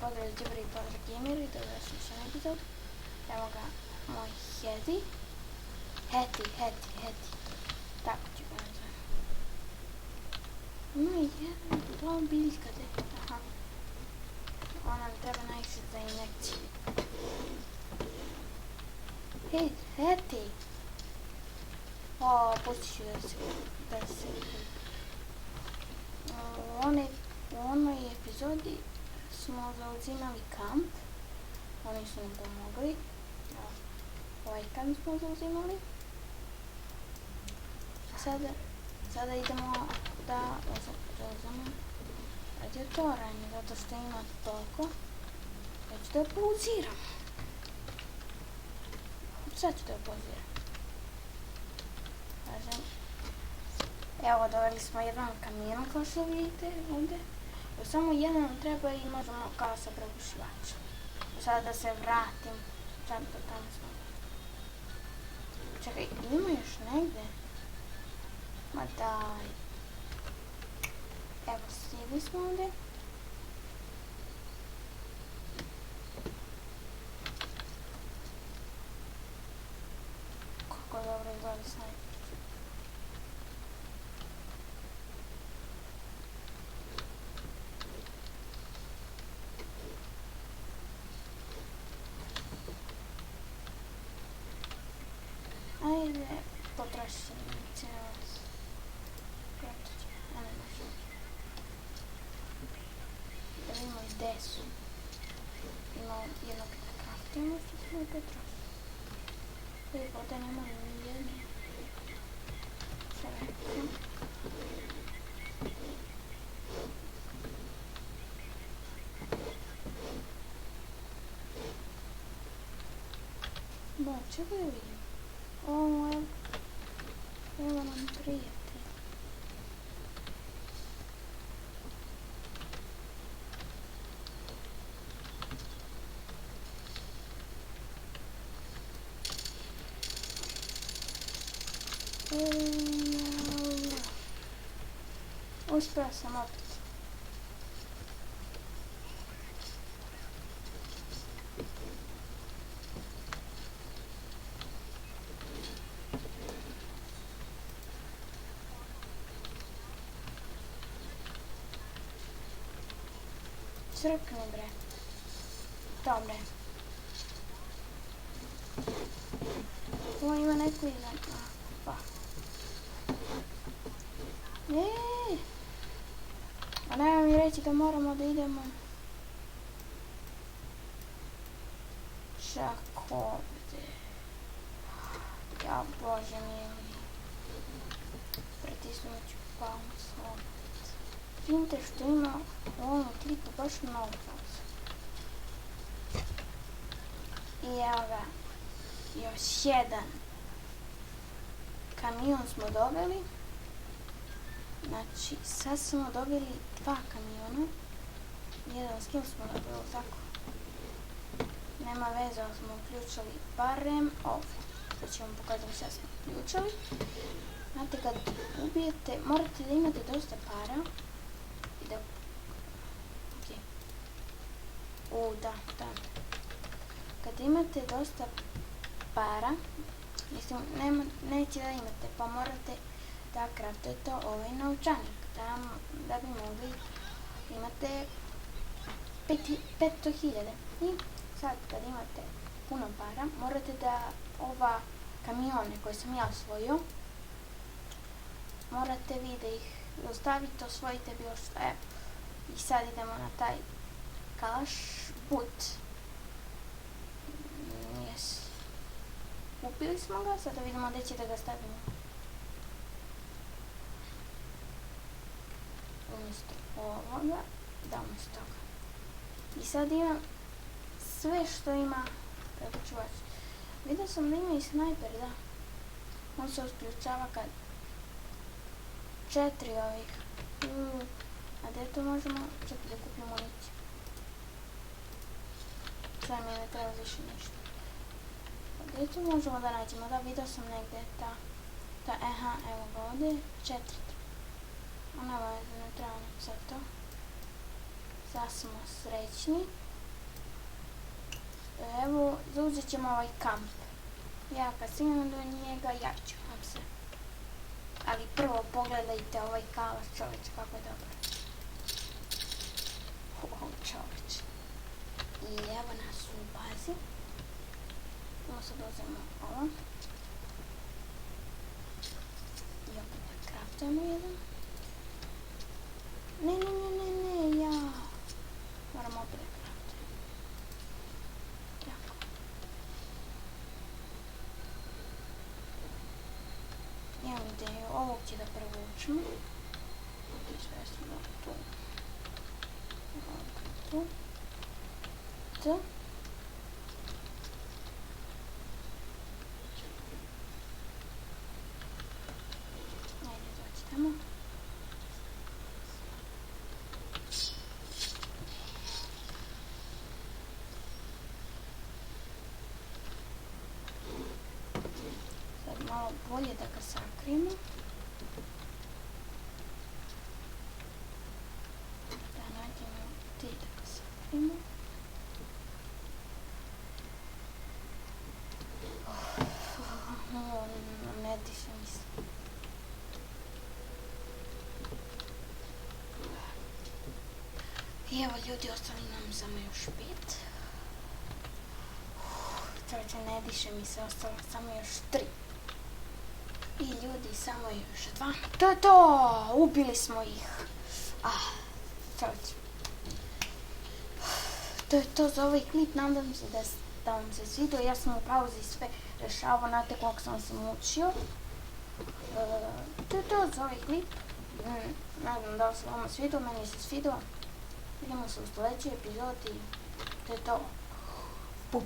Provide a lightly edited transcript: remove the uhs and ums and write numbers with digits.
pozdrav YouTuber i pozdrav gameri, dobrodošli u još epizod. Evo ga, moj Heti, tako ću ga nazvati. Ima jedna biljka, aha. Ona mi treba najviše za injekciju. Hej, Heti! O, pustit ću da se u onoj epizodi smo zauzimali kamp. Oni su nam pomogli. Ovaj kamp smo zauzimali. Sada idemo da zauzimamo radijatoranje, zato što ima toliko. Ja ću da pauziram. Sad ću da pauziram. Kažem. Evo, doveli smo jedan kamion, kao što vidite ovdje. Samo jedan nam treba i možemo kao sa pregušivačem. Sada da se vratim. Tamo smo. Čekaj, ima još negdje? Ma daj. Evo, stigli smo ovdje. Kako dobro izgleda snajper. Ajde, potrošim cijelost. Da vidimo gdje su. Imamo jednog kraftimo što smo i potrošili. I ovdje nema ni jedne. Selekcija. Ba, čega je vidim? Evo nam prijatelj. Uspio sam opet. Crkni bre. Dobre. Ovo ima neko izan. Pa. A nema mi reći da moramo da idemo. Čak ovdje. Ja, Bože mili. Pritisnut ću pauzu. Vidite što ima u ovom klipu baš mnogo pauza. I evo ga, još jedan kamion smo dobili. Znači, sad smo dobili 2 kamiona. Jedan skill smo dobili, tako. Nema veze, ali smo uključili barem ovdje. Sad ću vam pokazati šta smo uključili. Znate, kad ubijete, morate da imate dosta para. Da. Kad imate dosta para, mislim, neće da imate, pa morate da kraftujete ovaj novčanik, da bi mogli imate 500.000. I sad kad imate puno para, morate da ova kamione koje sam ja osvojio, morate vi da ih ostavite, osvojite bilo što. I sad idemo na taj kalaš put. Kupili smo ga, sada vidimo gdje će da ga stavimo. Umjesto ovoga, da umjesto toga. I sad imam sve što ima pregušivač. Vidio sam da ima i snajper, da. On se usključava kad 4 ovih. A gdje to možemo? Čekaj da kupimo municiju. Sve mi ne treba više ništa. Gdje to možemo da nađemo? Da, vidio sam negdje evo ga ovdje, 4. Ona ne treba sad to. da smo srećni. Evo, zauzet ćemo ovaj kamp. Ja kad stignem do njega, javit ću vam se. Ali prvo pogledajte ovaj kalaš, čoveče, kako je dobar. Čoveče. I evo nas u bazi. Ovo sad uzemo ovo. I opet da kraftujemo jedan. Ne, ja. Moram opet da kraftujem. Jako. Imam ideju, ovog će da prevučemo. Izvesno tu. Tu. Tu. Ajde, doći tamo. Sad malo bolje da ga sakrijemo. Da nađemo ti da ga sakrijemo. Ne diše mi se. I evo ljudi, ostali nam samo još 5. Čovječe, ne diše mi se, ostalo samo još 3. I ljudi, samo još 2. To je to! Ubili smo ih. Čovječe. To je to za ovaj klip, nadam se da vam se svidio. Ja sam u pauzi sve rešavao, znate koliko sam se mučio. To je to za ovaj klip. Nadam da se vama svidio, meni se svidio. Vidimo se u sljedećoj epizodi. To je to. Pu.